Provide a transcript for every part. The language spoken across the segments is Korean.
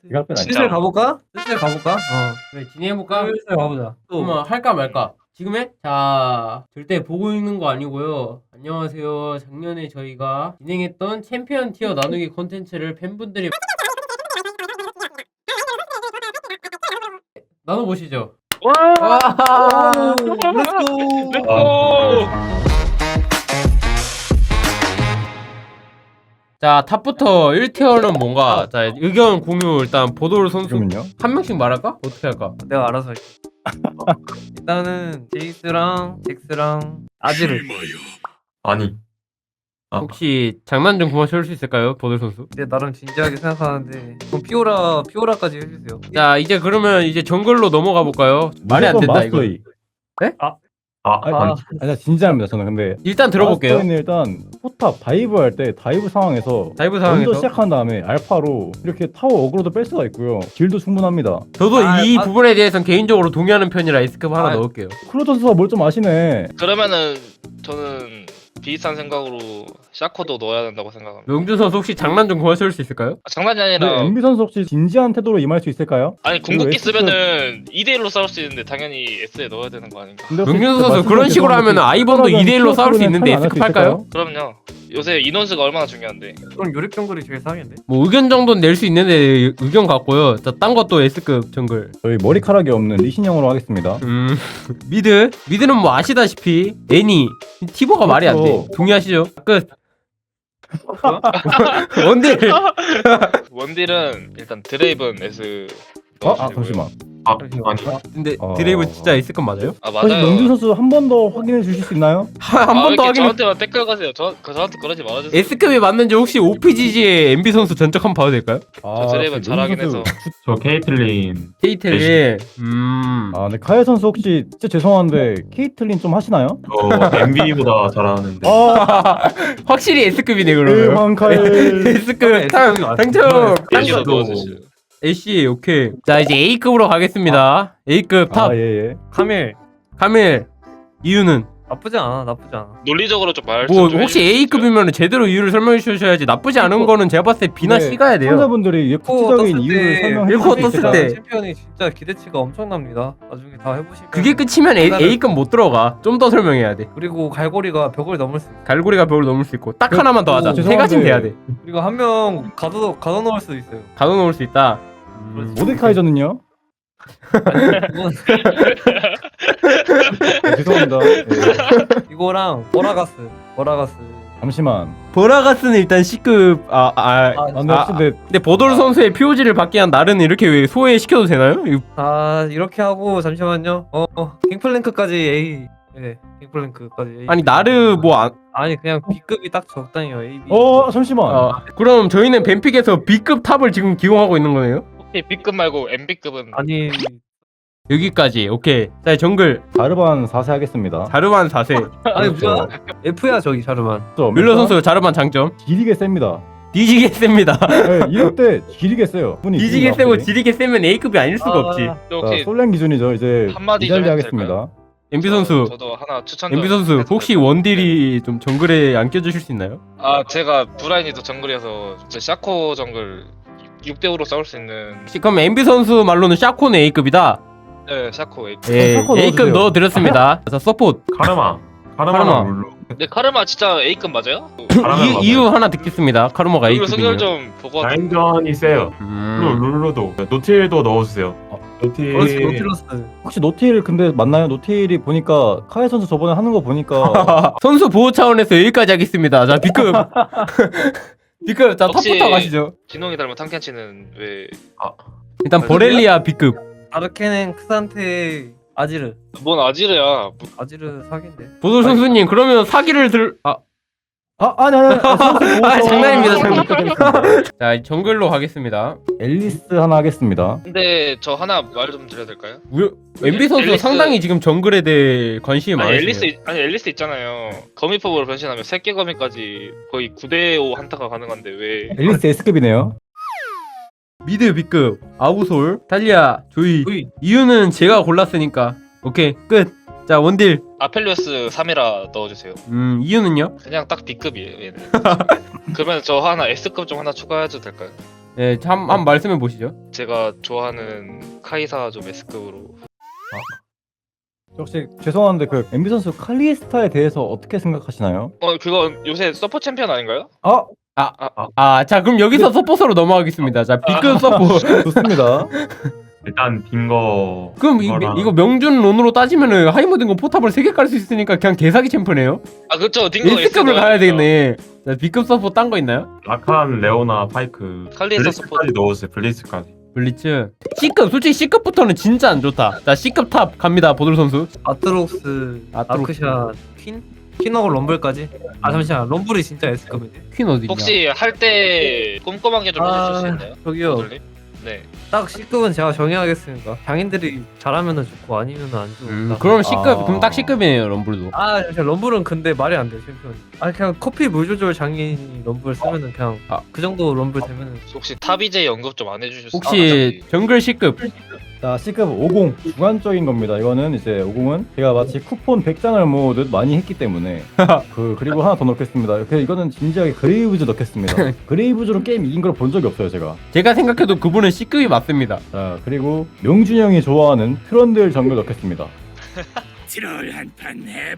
이거 할건 아니야. 슬슬 가볼까? 슬슬 가볼까? 그래 진행해볼까? 슬슬 가보자. 그러면 할까 말까? 지금 해? 자 절대 보고 있는 거 아니고요. 안녕하세요. 작년에 저희가 진행했던 챔피언 티어 나누기 콘텐츠를 팬분들이 나눠보시죠. 와! 렛츠고! 자 탑부터 1티어는 뭔가 자 의견 공유 일단 보도를 선수 지금은요? 한 명씩 말할까? 어떻게 할까? 내가 알아서 할게. 일단은 제이스랑 잭스랑 아지르. 아니. 혹시 장난 좀 그만 쳐줄 수 있을까요? 보들 선수? 이제 나름 진지하게 생각하는데 그럼 피오라까지 해주세요. 자 이제 그러면 이제 정글로 넘어가 볼까요? 말이 안 된다 이거. 마스터이. 아니. 아니 진짜입니다. 저는 근데 일단 들어볼게요. 마스터이는 일단 포탑 다이브 할 때 다이브 상황에서 다이브 먼저 상황에서 시작한 다음에 알파로 이렇게 타워 어그로도 뺄 수가 있고요. 딜도 충분합니다. 저도 아, 이 아. 부분에 대해서는 개인적으로 동의하는 편이라 S급 하나 아. 넣을게요. 크루 선수가 뭘 좀 아시네. 그러면은 저는 비슷한 생각으로 샤코도 넣어야 된다고 생각합니다. 명준 선수 혹시 장난 좀 그만 쳐줄 수 있을까요? 장난이 근데 아니라 MB 선수 혹시 진지한 태도로 임할 수 있을까요? 아니 궁극기 그리고 쓰면은 2대1로 싸울 수 있는데 당연히 S에 넣어야 되는 거 아닌가? 근데 혹시 명준 진짜 선수 그런 말씀드린 식으로 죄송한데 하면 아이번도 특별하게 2대1로 싸울 수 티어 있는데 크루는 참여 안 S급 할수 할까요? 그럼요. 요새 인원수가 얼마나 중요한데. 그럼 요립 정글이 제일 상인데. 뭐 의견 정도는 낼 수 있는데 의견 같고요. 자, 딴 것도 S급 정글. 저희 머리카락이 없는 리신형으로 하겠습니다. 미드는 뭐 아시다시피 애니 티보가 말이 안 돼. 그렇죠. 동의하시죠? 끝. 원딜. 원딜은 일단 드레이븐 S 아 넣어주시고요. 잠시만. 아니. 근데 어. 드레이브 진짜 S급 맞아요? 아 혹시 맞아요. 명준 선수 한 번 더 확인해 주실 수 있나요? 한 아, 번 왜 더 이렇게 하긴 저한테만 댓글 가세요. 저한테 그러지 말아주세요. S급이 맞는지 혹시 OPGG의 MB 선수 전적 한번 봐도 될까요? 저 드레이븐 혹시 잘하긴 명준 해서. 선수- 저 케이틀린. 케이틀리. 아, 네 카예 선수 혹시 진짜 죄송한데 케이틀린 좀 하시나요? 저 MV보다 잘하는데. 아, 확실히 S급이네 그러면. 대왕 카예. S급 당첨. S로 넣어주시죠. AC 오케이. 자 이제 A급으로 가겠습니다. A급 탑 아, 예, 예. 카밀 카밀. 이유는 나쁘지 않아. 논리적으로 좀 말씀 뭐 좀 혹시 해주시죠. A급이면 제대로 이유를 설명해 주셔야지. 나쁘지 않은 거는 제가 봤을 때 B나 네, C가야 돼요. 시청자분들이 구체적인 이유를 설명해 일코 주실 수 떴을 있을까요? 때. 챔피언이 진짜 기대치가 엄청납니다. 나중에 다 해보시면. 그게 끝이면 A급 못 들어가. 좀 더 설명해야 돼. 그리고 갈고리가 벽을 넘을 수 있어. 갈고리가 벽을 넘을 수 있고 딱 하나만 더 하자. 그, 세 가지는 돼야 돼. 그리고 한 명 가둬 놓을 수도 있어요. 가둬놓을 수 있다. 모데카이저는요? 이건 네, 죄송합니다. 예. 이거랑 보라가스. 잠시만. 보라가스는 일단 C급 근데 혹시 네, 근데 보돌 선수의 POG를 받기 위한 날은 이렇게 왜 소외시켜도 되나요? 이렇게 하고 잠시만요. 갱플랭크까지 A. 네, 갱플랭크까지 A. 아니 나르 아니 그냥 B급이 딱 적당해요. A, B. 잠시만. 그럼 저희는 뱀픽에서 B급 탑을 지금 기용하고 있는 거네요? 혹시 B급 말고 MB급은 아니 여기까지 오케이. 자 정글 자르반 4세 하겠습니다. 자르반 4세. 아니 그렇죠. 뭐야? F야 저기 자르만. 뮬러 선수 자르반 장점 지리게 셉니다. 뒤지게 셉니다. 네, 이럴 때 지리게 세요. 분이 뒤지게 있습니다, 세고 확실히. 지리게 세면 A급이 아닐 수가 없지. 또 혹시 자, 솔랭 기준이죠. 이제 한마디 좀 이달리 해도 하겠습니다. MB 선수 저도 하나 추천 MB 좀 선수 해도 혹시 될까요? 원딜이 좀 정글에 안 껴주실 수 있나요? 아 제가 브라인이도 정글이어서 진짜 샤코 정글 6대5로 싸울 수 있는 혹시 그럼 MB 선수 말로는 샤코는 A급이다. 네 샤코 A. 예, 샤코 A급 넣어주세요. 넣어드렸습니다. 자 서포트 카르마. 카르마. 카르마랑 룰루. 근데 카르마 진짜 A급 맞아요? 이유 하나 듣겠습니다. 카르마가 그리고 성열 A급이면. 좀 보고 라인전이 세요. 룰루도. 노틸도 넣어주세요. 그렇지 노틸. 노틸러스. 혹시 노틸 근데 맞나요? 노틸이 보니까 카예 선수 저번에 하는 거 보니까 선수 보호 차원에서 여기까지 하겠습니다. 자 B급 B급 자 혹시- 탑부터 가시죠. 진홍이 닮은 탐켄치는 왜 일단 버렐리아 B급. 아르케넨 크산테 아지르. 뭔 아지르야. 아지르 사기인데. 보돌 선수님 그러면 사기를 아니 선수 보호 장난입니다, 차원 장난. 자 정글로 가겠습니다. 앨리스 하나 하겠습니다. 근데 저 하나 말 좀 드려도 될까요? MB 선수 앨리스- 상당히 지금 정글에 대해 관심이 아니 많으시네요. 앨리스 있잖아요. 거미법으로 변신하면 새끼 거미까지 거의 9대5 한타가 가능한데 왜 앨리스 S급이네요. 미드 B급 아우솔 탈리아 조이. 조이. 이유는 제가 골랐으니까. 오케이 끝. 자 원딜. 아펠리오스 3이라 넣어주세요. 이유는요? 그냥 딱 B급이에요 얘는. 그러면 저 하나 S급 좀 하나 추가해도 될까요? 네, 한번 말씀해 보시죠. 제가 좋아하는 카이사 좀 S급으로. 혹시 죄송한데 그 MB 선수 칼리스타에 대해서 어떻게 생각하시나요? 그거 요새 서퍼 챔피언 아닌가요? 자 그럼 여기서 서포서로 넘어가겠습니다. 자 B급 서포. 좋습니다. 일단 빈거 그럼 이거 명준 론으로 따지면은 하이모딩거 포탑을 3개 깔 수 있으니까 그냥 개사기 챔프네요. 그쵸. 딩거 S급을 가야 되겠네. 자 B급 서포 딴 거 있나요? 라칸, 레오나, 파이크, 칼리에서 서포. 블리츠까지 넣어주세요. 블리츠까지. 블리츠. C급 솔직히 C급부터는 진짜 안 좋다. 자 C급 탑 갑니다. 보들 선수. 아트록스, 아크샷, 퀸하고 럼블까지. 아 잠시만, 럼블이 진짜 S급이지. 퀸 어디냐? 혹시 할 때 꼼꼼하게 좀 해주실 수 있나요? 저기요. 모델님? 네. 딱 C급은 제가 정해야겠습니다. 장인들이 잘하면은 좋고 아니면은 안 좋고. 그럼 C급 그럼 딱 C급이네요 럼블도. 아 잠시만, 럼블은 근데 말이 안 돼, 챔피언. 아 그냥 커피 물 조절 장인이 럼블 쓰면은 그냥 그 정도 럼블 되면은. 혹시 탑이제 연극 좀 안 해주실 수 있나요? 혹시 정글 C급? 자 C급 50 주관적인 겁니다. 이거는 이제 50은 제가 마치 쿠폰 100장을 모으듯 많이 했기 때문에 그리고 하나 더 넣겠습니다. 이거는 진지하게 그레이브즈 넣겠습니다. 그레이브즈로 게임 이긴 걸 본 적이 없어요 제가. 제가 생각해도 그분은 C급이 맞습니다. 자 그리고 명준이 형이 좋아하는 트런들 정글 넣겠습니다.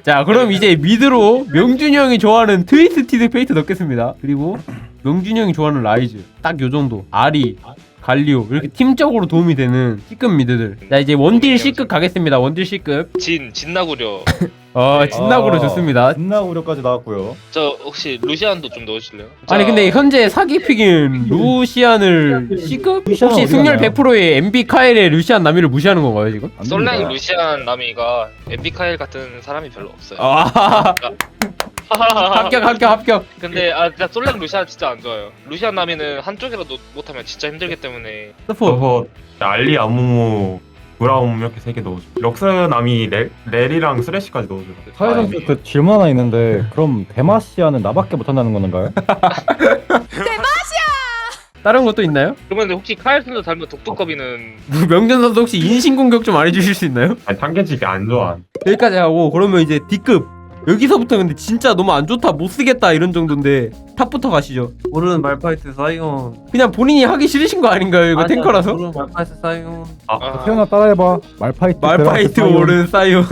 자 그럼 이제 미드로 명준이 형이 좋아하는 트위스티드 페이트 넣겠습니다. 그리고 명준이 형이 좋아하는 라이즈 딱 요정도. 아리, 갈리오 이렇게 팀적으로 도움이 되는 C급 미드들. 자 이제 원딜 C급 가겠습니다. 원딜 C급. 진나구려. 진나구로 좋습니다. 진나구려까지 나왔고요. 저 혹시 루시안도 좀 넣으실래요? 아니 근데 현재 사기 픽인 루시안을 C급? 루시안 혹시 어디 승률 갔나요? 100%의 MB 카일의 루시안 나미를 무시하는 건가요 지금? 안 솔랭 됩니다. 루시안 나미가 엠비카일 같은 사람이 별로 없어요. 아 합격. 근데 진짜 솔랭 루시안 진짜 안 좋아요. 루시안 나미는 한쪽이라도 못하면 진짜 힘들기 때문에. 서포. 저거 알리, 아무무, 브라움 이렇게 3개 넣어줘. 럭스남이 렐이랑 쓰레쉬까지 넣어줘. 카이 선수 그 질문 하나 있는데 그럼 데마시아는 나밖에 못한다는 건가요? 다른 것도 있나요? 그러면 혹시 카일 선수 닮은 독도컵이는 명전 선수 혹시 인신공격 좀 안 해주실 수 있나요? 아니 탕켄치 안 좋아. 여기까지 하고 그러면 이제 D급. 여기서부터 근데 진짜 너무 안 좋다 못 쓰겠다 이런 정도인데 탑부터 가시죠. 모르는 말파이트 사이온. 그냥 본인이 하기 싫으신 거 아닌가요? 이거 탱커라서? 모르는 말파이트 사이온. 태연아 따라해봐. 말파이트. 말파이트 베라스, 오른 사이온.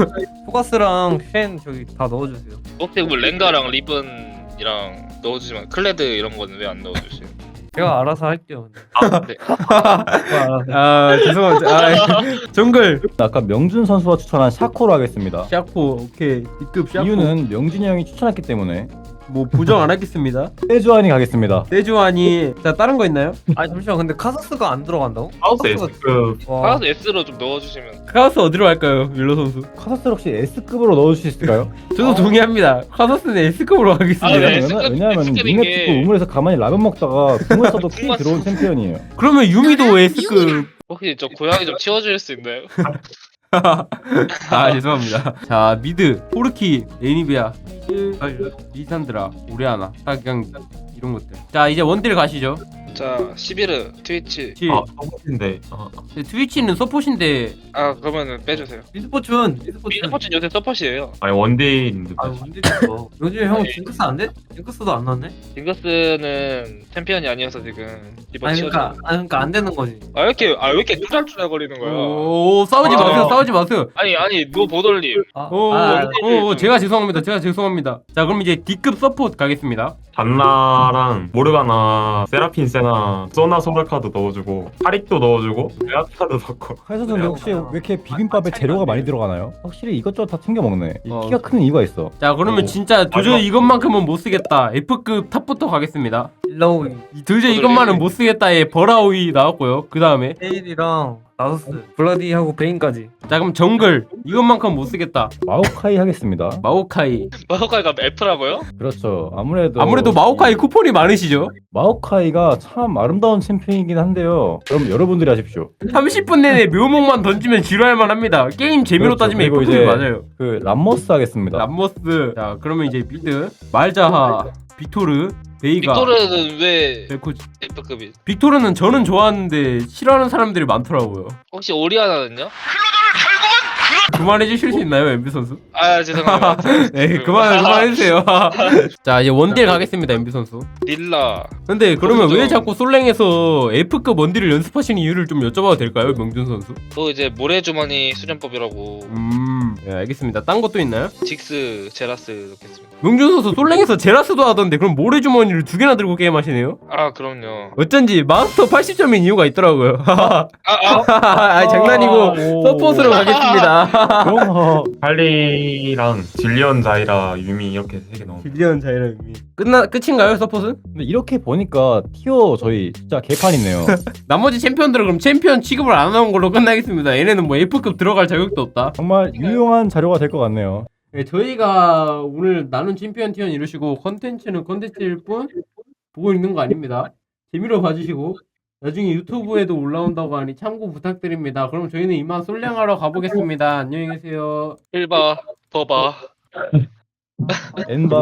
포가스랑 쉔 저기 다 넣어주세요. 혹시 뭐 랭가랑 리븐이랑 넣어주지만 클레드 이런 거는 왜 안 넣어주세요? 제가 알아서 할게요. 네. 제가 알아서. 죄송합니다. 정글. 아까 명준 선수가 추천한 샤코로 하겠습니다. 샤코 오케이 D급 샤코. 이유는 명준이 형이 추천했기 때문에. 뭐 부정 안 하겠습니다. 세주안이 가겠습니다. 세주안이. 자 다른 거 있나요? 아니 잠시만, 근데 카사스가 안 들어간다고? 하우스 S급 와. 카라도 S로 좀 넣어주시면. 카우스 어디로 갈까요? 윌러 선수. 카사스 혹시 S급으로 넣어줄 수 있을까요? 저도 동의합니다. 카서스는 S급으로 가겠습니다. 네, 왜냐면 S급인 닉네 게- 찍고 우물에서 가만히 라면 먹다가 궁을 써도 피 궁만 들어온 쓰- 챔피언이에요. 그러면 유미도 S급. 혹시 저 고양이 좀 치워줄 수 있나요? 죄송합니다. 자 미드 포르키, 에니비아, 리산드라, 오레아나, 사경 이런 것들. 자 이제 원딜 가시죠. 자, 시비르, 트위치. 서포트인데 트위치는 서폿인데 그러면은 빼주세요. 미스포춘. 미드포츠 요새 서폿이에요. 아니 원데이인데 아 뭔데 이거. 요즘에 형 징크스 안 돼? 징크스도 안 나왔네? 딩거스는 챔피언이 아니어서 지금 이번 아니 치워줘. 그러니까 안 되는 거지. 왜 이렇게 투잘투잘 거리는 거야? 오 싸우지 마세요. 싸우지 마세요. 아니 노 보돌님. 제가 죄송합니다. 자 그럼 이제 D급 서폿 가겠습니다. 잔나랑 모르가나, 세라핀 세나, 소나 소라카도 넣어주고 파릭도 넣어주고 레아타도 넣고. 카이 선수는 혹시 왜 이렇게 비빔밥에 재료가 많이 들어가나요? 확실히 이것저것 다 챙겨 먹네. 이 어. 키가 큰 이유가 있어. 자 그러면 오. 진짜 도저히 이것만큼은 못 쓰겠다. F급 탑부터 가겠습니다. 일라오이. 도저히 이것만은 못 쓰겠다의 버라우이 나왔고요. 그 다음에 헤일이랑 나소스, 블라디하고 베인까지. 자 그럼 정글 이것만큼 못 쓰겠다. 마오카이 하겠습니다. 마오카이. 마호카이가 F라고요? 그렇죠. 아무래도 마오카이 쿠폰이 많으시죠? 마오카이가 참 아름다운 챔피언이긴 한데요. 그럼 여러분들이 하십시오. 30분 내내 묘목만 던지면 지루할만 합니다. 게임 재미로 그렇죠. 따지면 그리고 F급이 이제 맞아요. 그 람머스 하겠습니다. 람머스. 자 그러면 이제 미드 말자하, 빅토르, 베이가. 빅토르는 왜 벨코지. F급이? 빅토르는 저는 좋아하는데 싫어하는 사람들이 많더라고요. 혹시 오리아나는요? 그만해 주실 수 있나요, MB 선수? 아 죄송합니다. 네, 그만해주세요. 자, 이제 원딜 가겠습니다, MB 선수. 릴라. 근데 그러면 그렇죠. 왜 자꾸 솔랭에서 F급 원딜을 연습하시는 이유를 좀 여쭤봐도 될까요, 명준 선수? 또 이제 모래주머니 수련법이라고. 네, 알겠습니다. 딴 것도 있나요? 직스 제라스 넣겠습니다. 명준 선수 솔랭에서 제라스도 하던데 그럼 모래주머니를 2개나 들고 게임하시네요? 아 그럼요. 어쩐지 마스터 80점인 이유가 있더라고요. 아, 장난이고 오. 서폿으로 가겠습니다. 그럼 할리랑 질리언 자이라 유미 이렇게 3개 넣으면 빌리언 자이라미. 끝인가요, 서폿은? 근데 이렇게 보니까 티어 저희 진짜 개판이네요. 나머지 챔피언들은 그럼 챔피언 취급을 안 하는 걸로 끝나겠습니다. 얘네는 뭐 F급 들어갈 자격도 없다. 정말 유용한 자료가 될 것 같네요. 네, 저희가 오늘 나눈 챔피언 티어는 이러시고 컨텐츠는 컨텐츠일 뿐 보고 있는 거 아닙니다. 재미로 봐주시고 나중에 유튜브에도 올라온다고 하니 참고 부탁드립니다. 그럼 저희는 이만 솔랭하러 가보겠습니다. 안녕히 계세요. 1바 더바. 엔바.